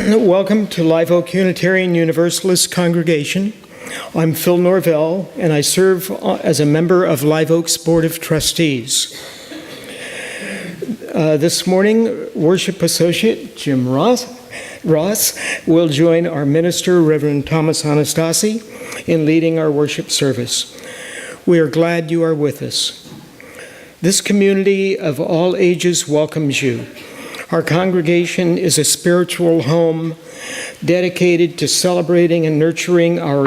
Welcome to Live Oak Unitarian Universalist Congregation. I'm Phil Norvell, and I serve as a member of Live Oak's Board of Trustees. This morning, Worship Associate Jim Ross will join our minister, Reverend Thomas Anastasi, in leading our worship service. We are glad you are with us. This community of all ages welcomes you. Our congregation is a spiritual home dedicated to celebrating and nurturing our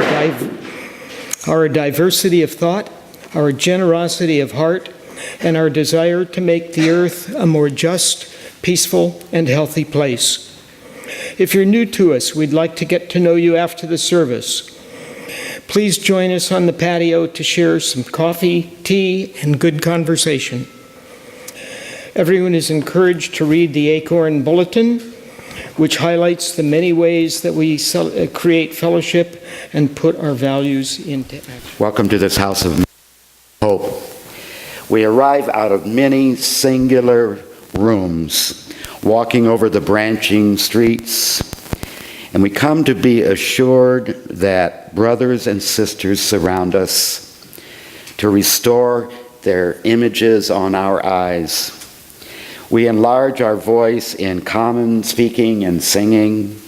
diversity of thought, our generosity of heart, and our desire to make the earth a more just, peaceful, and healthy place. If you're new to us, we'd like to get to know you after the service. Please join us on the patio to share some coffee, tea, and good conversation. Everyone is encouraged to read the Acorn Bulletin, which highlights the many ways that we create fellowship and put our values into action. Welcome to this house of hope. We arrive out of many singular rooms, walking over the branching streets, and we come to be assured that brothers and sisters surround us to restore their images on our eyes. We enlarge our voice in common speaking and singing.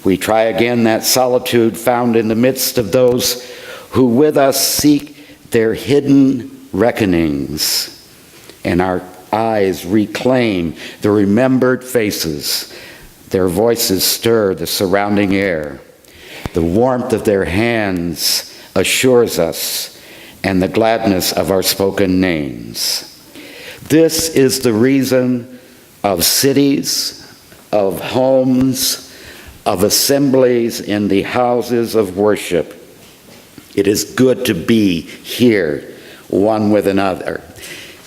We try again that solitude found in the midst of those who with us seek their hidden reckonings, and our eyes reclaim the remembered faces. Their voices stir the surrounding air. The warmth of their hands assures us, and the gladness of our spoken names. This is the reason of cities, of homes, of assemblies in the houses of worship. It is good to be here, one with another.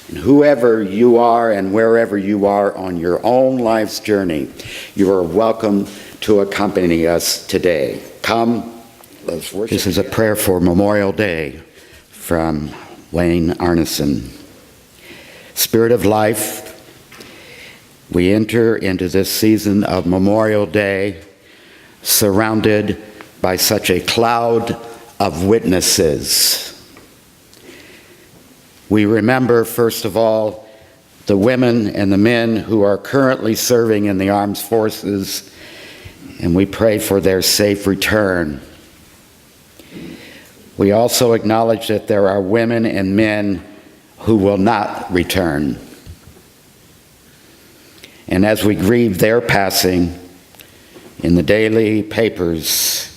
And whoever you are and wherever you are on your own life's journey, you are welcome to accompany us today. Come, let's worship. This is a prayer for Memorial Day from Wayne Arneson. Spirit of life, we enter into this season of Memorial Day surrounded by such a cloud of witnesses. We remember, first of all, the women and the men who are currently serving in the armed forces, and we pray for their safe return. We also acknowledge that there are women and men who will not return. And as we grieve their passing in the daily papers,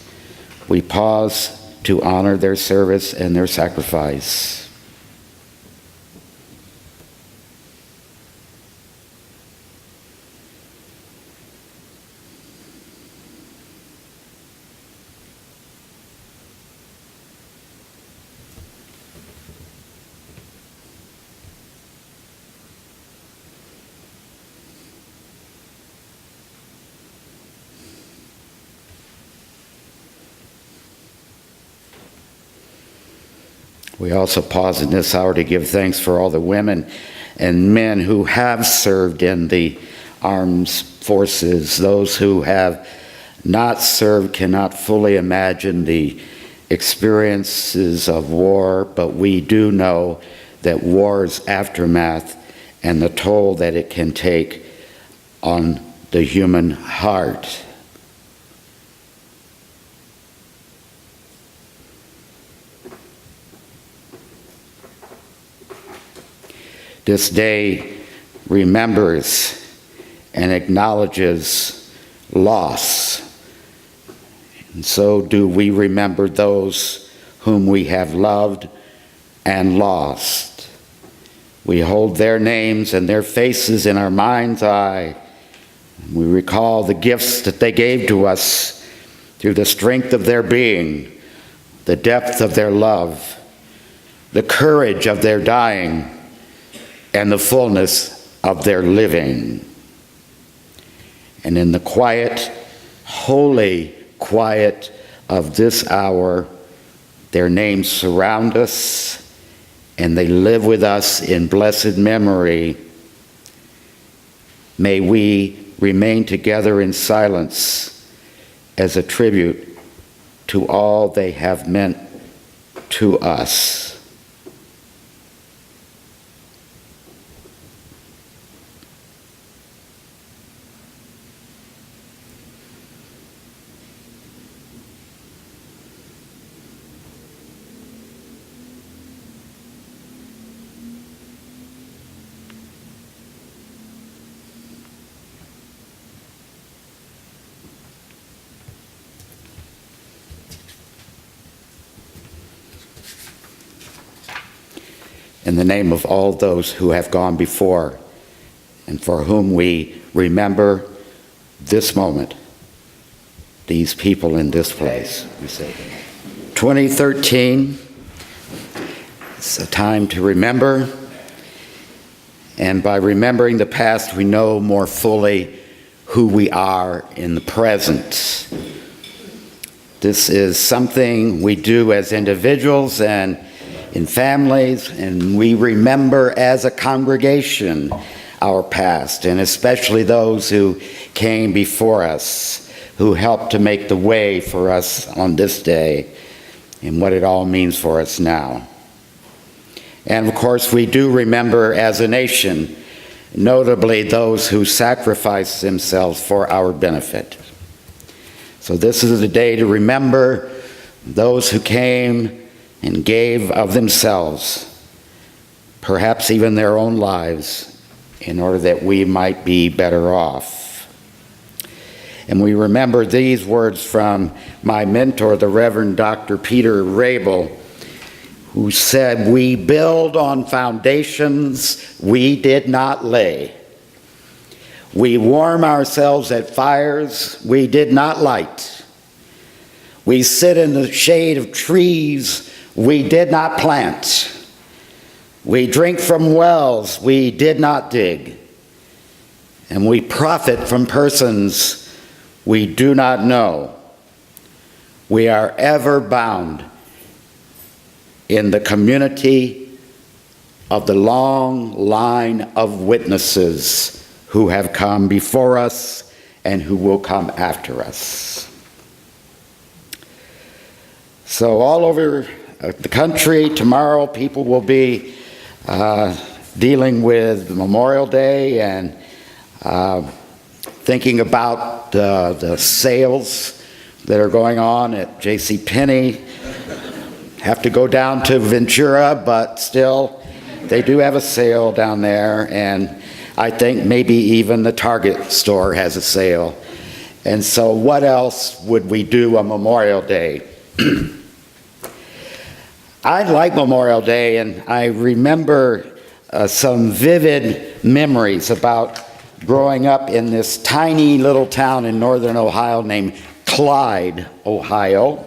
we pause to honor their service and their sacrifice. We also pause in this hour to give thanks for all the women and men who have served in the armed forces. Those who have not served cannot fully imagine the experiences of war, but we do know that war's aftermath and the toll that it can take on the human heart. This day remembers and acknowledges loss. And so do we remember those whom we have loved and lost. We hold their names and their faces in our mind's eye. We recall the gifts that they gave to us through the strength of their being, the depth of their love, the courage of their dying, and the fullness of their living. And in the quiet, holy quiet of this hour, their names surround us and they live with us in blessed memory. May we remain together in silence as a tribute to all they have meant to us. In the name of all those who have gone before and for whom we remember this moment, these people in this place, we say 2013, it's a time to remember, and by remembering the past, we know more fully who we are in the present. This is something we do as individuals and in families, and we remember as a congregation our past, and especially those who came before us, who helped to make the way for us on this day, and what it all means for us now. And of course, we do remember as a nation, notably those who sacrificed themselves for our benefit. So this is the day to remember those who came and gave of themselves, perhaps even their own lives, in order that we might be better off. And we remember these words from my mentor, the Reverend Dr. Peter Rabel, who said, "We build on foundations we did not lay. We warm ourselves at fires we did not light. We sit in the shade of trees we did not plant. We drink from wells we did not dig. And we profit from persons we do not know. We are ever bound in the community of the long line of witnesses who have come before us and who will come after us." So all over the country, tomorrow people will be dealing with Memorial Day and thinking about the sales that are going on at JCPenney. Have to go down to Ventura, but still, they do have a sale down there, and I think maybe even the Target store has a sale. And so what else would we do on Memorial Day? I like Memorial Day, and I remember some vivid memories about growing up in this tiny little town in northern Ohio named Clyde, Ohio.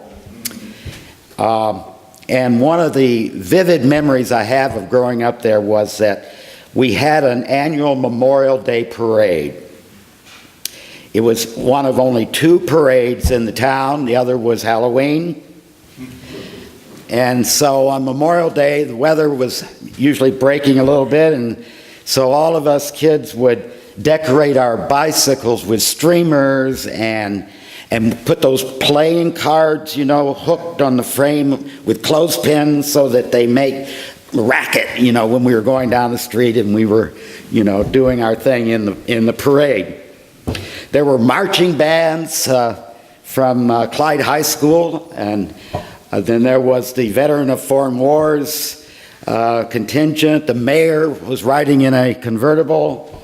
And one of the vivid memories I have of growing up there was that we had an annual Memorial Day parade. It was one of only 2 parades in the town. The other was Halloween. And so on Memorial Day, the weather was usually breaking a little bit, and so all of us kids would decorate our bicycles with streamers and put those playing cards, you know, hooked on the frame with clothespins so that they make racket, you know, when we were going down the street and we were, you know, doing our thing in the parade. There were marching bands from Clyde High School, and then there was the Veteran of Foreign Wars contingent. The mayor was riding in a convertible,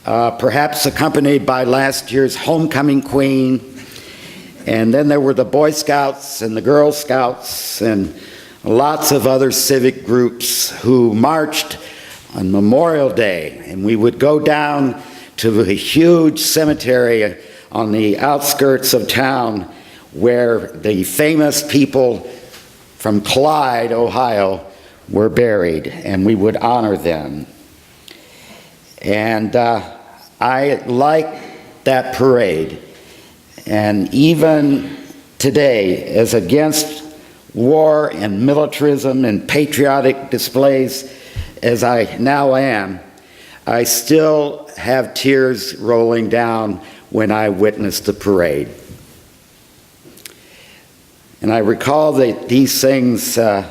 perhaps accompanied by last year's homecoming queen. And then there were the Boy Scouts and the Girl Scouts and lots of other civic groups who marched on Memorial Day. And we would go down to a huge cemetery on the outskirts of town where the famous people from Clyde, Ohio, were buried, and we would honor them. And I liked that parade. And even today, as against war and militarism and patriotic displays as I now am, I still have tears rolling down when I witness the parade. And I recall that these things, I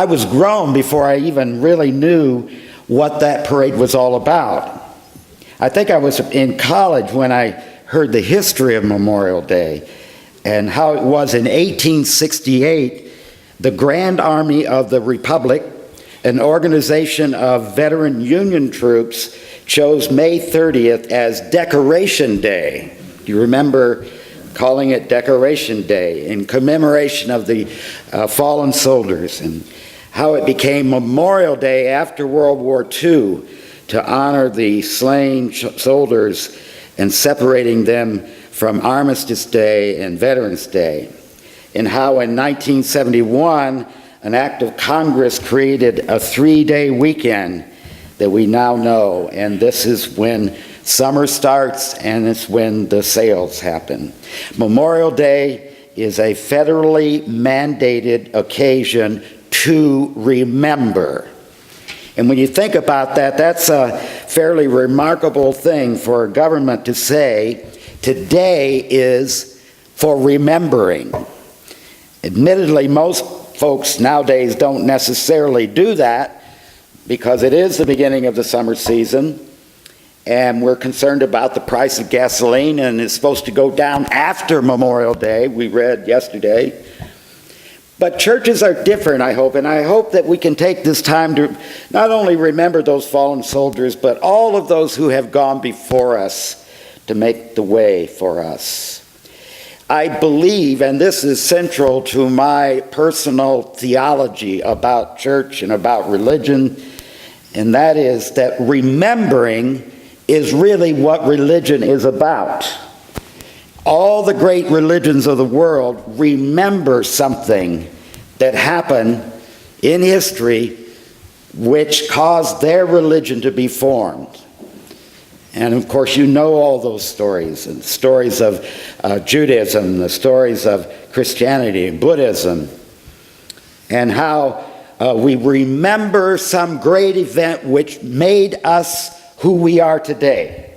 was grown before I even really knew what that parade was all about. I think I was in college when I heard the history of Memorial Day and how it was in 1868, the Grand Army of the Republic, an organization of veteran Union troops, chose May 30th as Decoration Day. Do you remember calling it Decoration Day in commemoration of the fallen soldiers, and how it became Memorial Day after World War II to honor the slain soldiers and separating them from Armistice Day and Veterans Day, and how in 1971 an act of Congress created a 3-day weekend that we now know, and this is when summer starts and it's when the sales happen. Memorial Day is a federally mandated occasion to remember. And when you think about that, that's a fairly remarkable thing for a government to say, today is for remembering. Admittedly, most folks nowadays don't necessarily do that because it is the beginning of the summer season, and we're concerned about the price of gasoline, and it's supposed to go down after Memorial Day, we read yesterday. But churches are different, I hope, and I hope that we can take this time to not only remember those fallen soldiers, but all of those who have gone before us to make the way for us. I believe, and this is central to my personal theology about church and about religion, and that is that remembering is really what religion is about. All the great religions of the world remember something that happened in history which caused their religion to be formed. And of course, you know all those stories, and stories of Judaism, the stories of Christianity and Buddhism, and how we remember some great event which made us who we are today.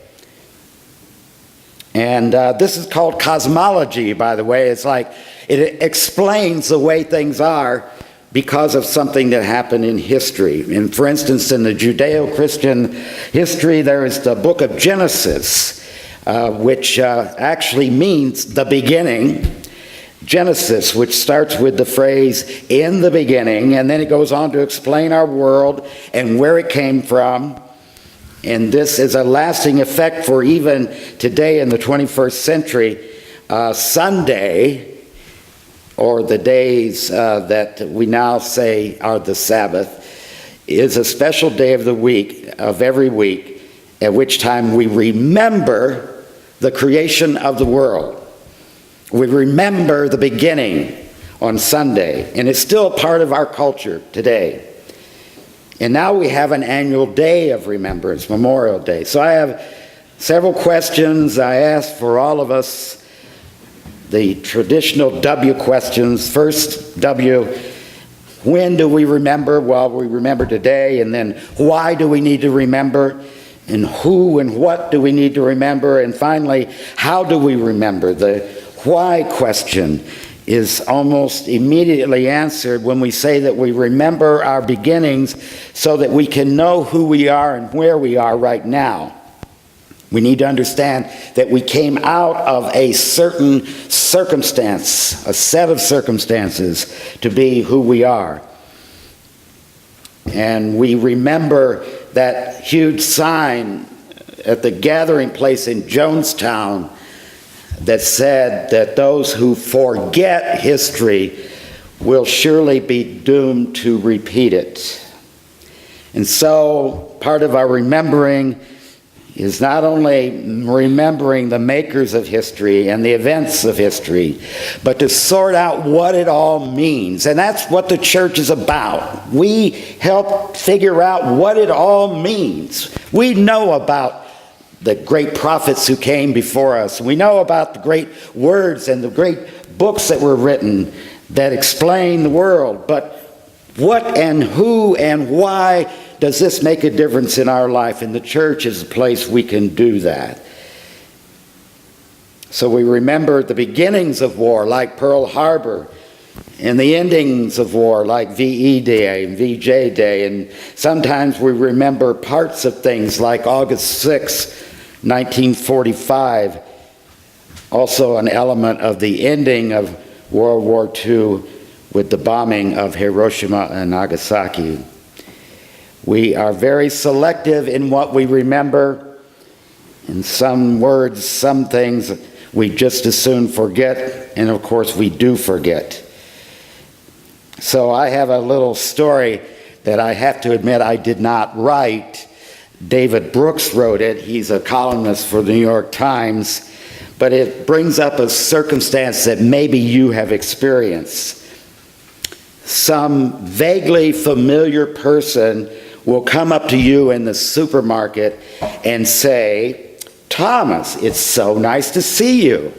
And this is called cosmology, by the way. It's like it explains the way things are because of something that happened in history. And for instance, in the Judeo-Christian history, there is the book of Genesis, which actually means the beginning. Genesis, which starts with the phrase, in the beginning, and then it goes on to explain our world and where it came from. And this is a lasting effect for even today in the 21st century. Sunday, or the days that we now say are the Sabbath, is a special day of the week, of every week, at which time we remember the creation of the world. We remember the beginning on Sunday, and it's still part of our culture today. And now we have an annual day of remembrance, Memorial Day. So I have several questions. I ask for all of us the traditional W questions. First, W, when do we remember? Well, we remember today. And then why do we need to remember? And who and what do we need to remember? And finally, how do we remember? The why question is almost immediately answered when we say that we remember our beginnings so that we can know who we are and where we are right now. We need to understand that we came out of a certain circumstance, a set of circumstances, to be who we are. And we remember that huge sign at the gathering place in Jonestown that said that those who forget history will surely be doomed to repeat it. And so part of our remembering is not only remembering the makers of history and the events of history, but to sort out what it all means. And that's what the church is about. We help figure out what it all means. We know about the great prophets who came before us. We know about the great words and the great books that were written that explain the world. But what and who and why does this make a difference in our life? And the church is a place we can do that. So we remember the beginnings of war, like Pearl Harbor, and the endings of war, like VE Day and VJ Day. And sometimes we remember parts of things, like August 6, 1945, also an element of the ending of World War II with the bombing of Hiroshima and Nagasaki. We are very selective in what we remember. In some words, some things we just as soon forget, and of course we do forget. So I have a little story that I have to admit I did not write. David Brooks wrote it. He's a columnist for the New York Times, but it brings up a circumstance that maybe you have experienced. Some vaguely familiar person will come up to you in the supermarket and say, "Thomas, it's so nice to see you."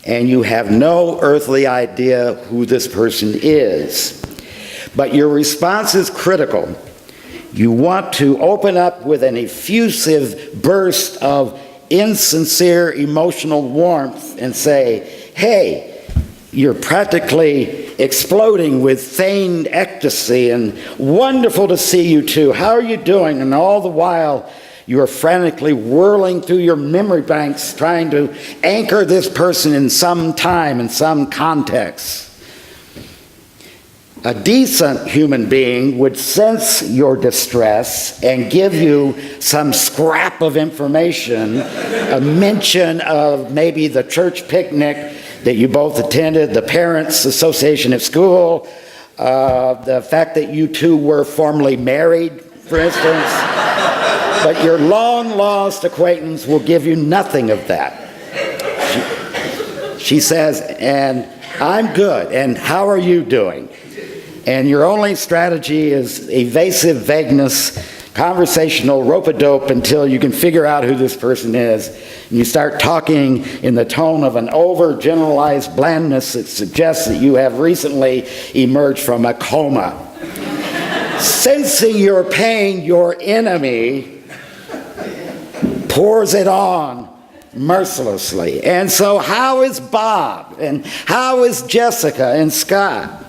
And you have no earthly idea who this person is. But your response is critical. You want to open up with an effusive burst of insincere emotional warmth and say, "Hey, you're practically exploding with feigned ecstasy, and wonderful to see you too. How are you doing?" And all the while, you are frantically whirling through your memory banks trying to anchor this person in some time, in some context. A decent human being would sense your distress and give you some scrap of information, a mention of maybe the church picnic that you both attended, the parents' association at school, the fact that you two were formerly married, for instance. But your long-lost acquaintance will give you nothing of that. She says, "And I'm good, and how are you doing?" And your only strategy is evasive vagueness, conversational rope-a-dope until you can figure out who this person is. And you start talking in the tone of an overgeneralized blandness that suggests that you have recently emerged from a coma. Sensing your pain, your enemy pours it on mercilessly. And so how is Bob? And how is Jessica and Scott?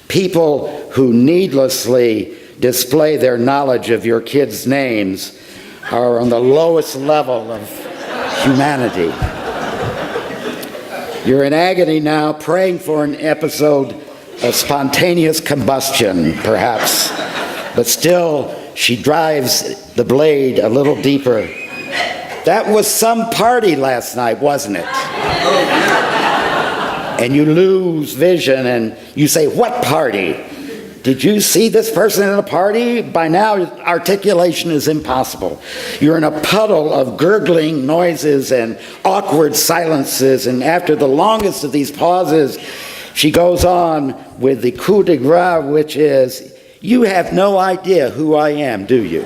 People who needlessly display their knowledge of your kids' names are on the lowest level of humanity. You're in agony now, praying for an episode of spontaneous combustion, perhaps. But still, she drives the blade a little deeper. "That was some party last night, wasn't it?" And you lose vision and you say, "What party? Did you see this person at a party?" By now, articulation is impossible. You're in a puddle of gurgling noises and awkward silences, and after the longest of these pauses, she goes on with the coup de grace, which is, "You have no idea who I am, do you?"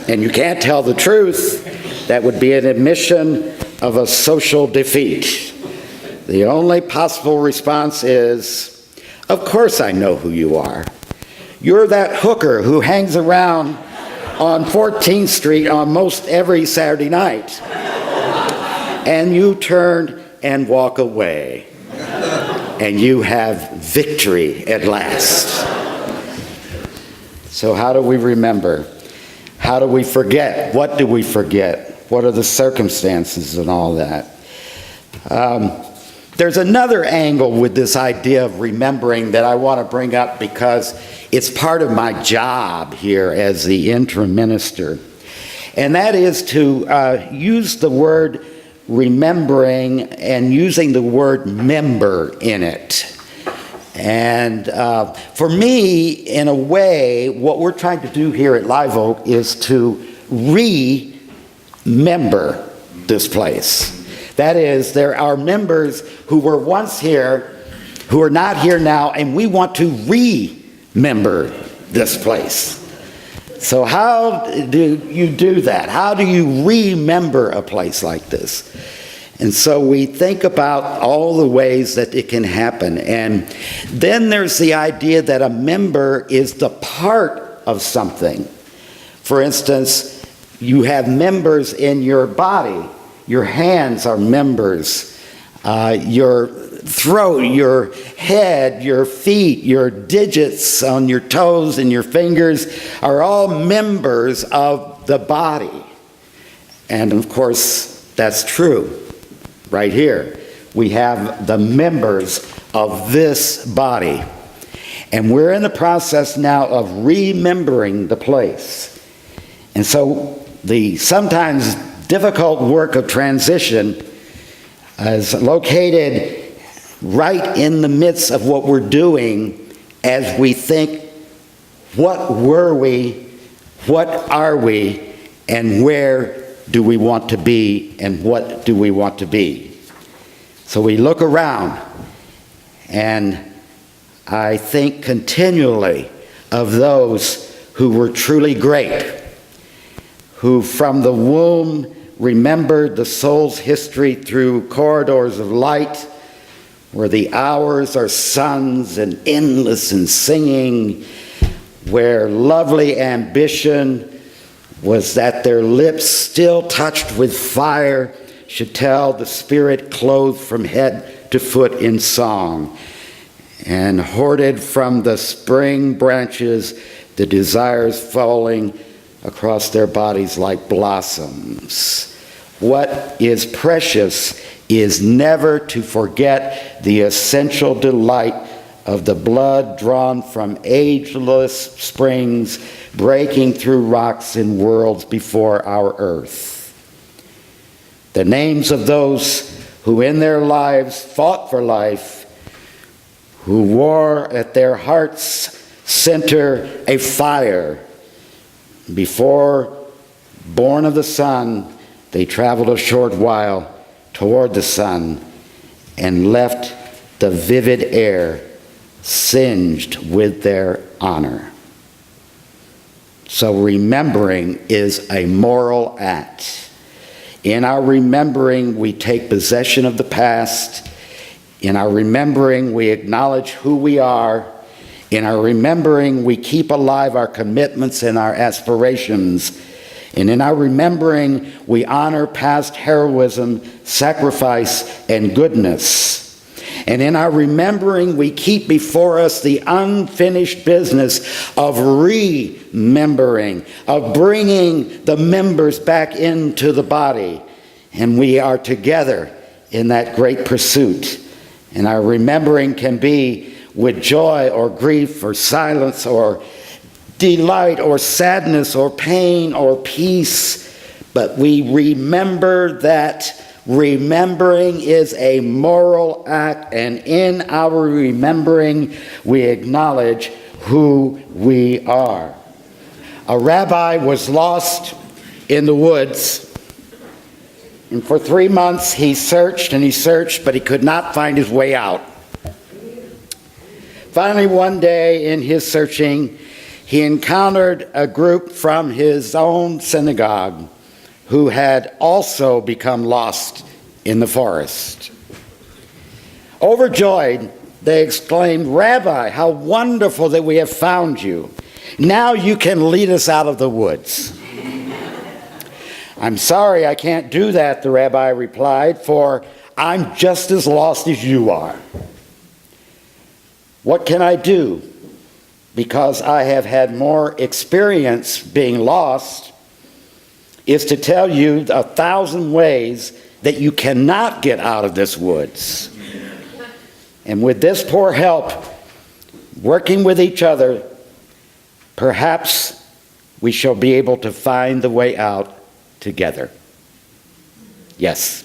And you can't tell the truth. That would be an admission of a social defeat. The only possible response is, "Of course I know who you are. You're that hooker who hangs around on 14th Street on most every Saturday night." And you turn and walk away. And you have victory at last. So how do we remember? How do we forget? What do we forget? What are the circumstances and all that? There's another angle with this idea of remembering that I want to bring up because it's part of my job here as the interim minister. And that is to use the word remembering and using the word member in it. And for me, in a way, what we're trying to do here at Live Oak is to remember this place. That is, there are members who were once here, who are not here now, and we want to remember this place. So how do you do that? How do you remember a place like this? And so we think about all the ways that it can happen. And then there's the idea that a member is the part of something. For instance, you have members in your body. Your hands are members. Your throat, your head, your feet, your digits on your toes and your fingers are all members of the body. And of course, that's true. Right here, we have the members of this body. And we're in the process now of remembering the place. And so the sometimes difficult work of transition is located right in the midst of what we're doing as we think, what were we, what are we, and where do we want to be, and what do we want to be? So we look around, and I think continually of those who were truly great, who from the womb remembered the soul's history through corridors of light, where the hours are suns and endless in singing, where lovely ambition was that their lips still touched with fire should tell the spirit clothed from head to foot in song, and hoarded from the spring branches the desires falling across their bodies like blossoms. What is precious is never to forget the essential delight of the blood drawn from ageless springs breaking through rocks in worlds before our earth. The names of those who in their lives fought for life, who wore at their heart's center a fire. Before born of the sun, they traveled a short while toward the sun and left the vivid air singed with their honor. So remembering is a moral act. In our remembering, we take possession of the past. In our remembering, we acknowledge who we are. In our remembering, we keep alive our commitments and our aspirations. And in our remembering, we honor past heroism, sacrifice, and goodness. And in our remembering, we keep before us the unfinished business of remembering, of bringing the members back into the body. And we are together in that great pursuit. And our remembering can be with joy or grief or silence or delight or sadness or pain or peace. But we remember that remembering is a moral act, and in our remembering, we acknowledge who we are. A rabbi was lost in the woods, and for 3 months he searched and he searched, but he could not find his way out. Finally, one day in his searching, he encountered a group from his own synagogue who had also become lost in the forest. Overjoyed, they exclaimed, "Rabbi, how wonderful that we have found you. Now you can lead us out of the woods." "I'm sorry I can't do that," the rabbi replied, "for I'm just as lost as you are." "What can I do? Because I have had more experience being lost, is to tell you 1,000 ways that you cannot get out of this woods. And with this poor help, working with each other, perhaps we shall be able to find the way out together." Yes.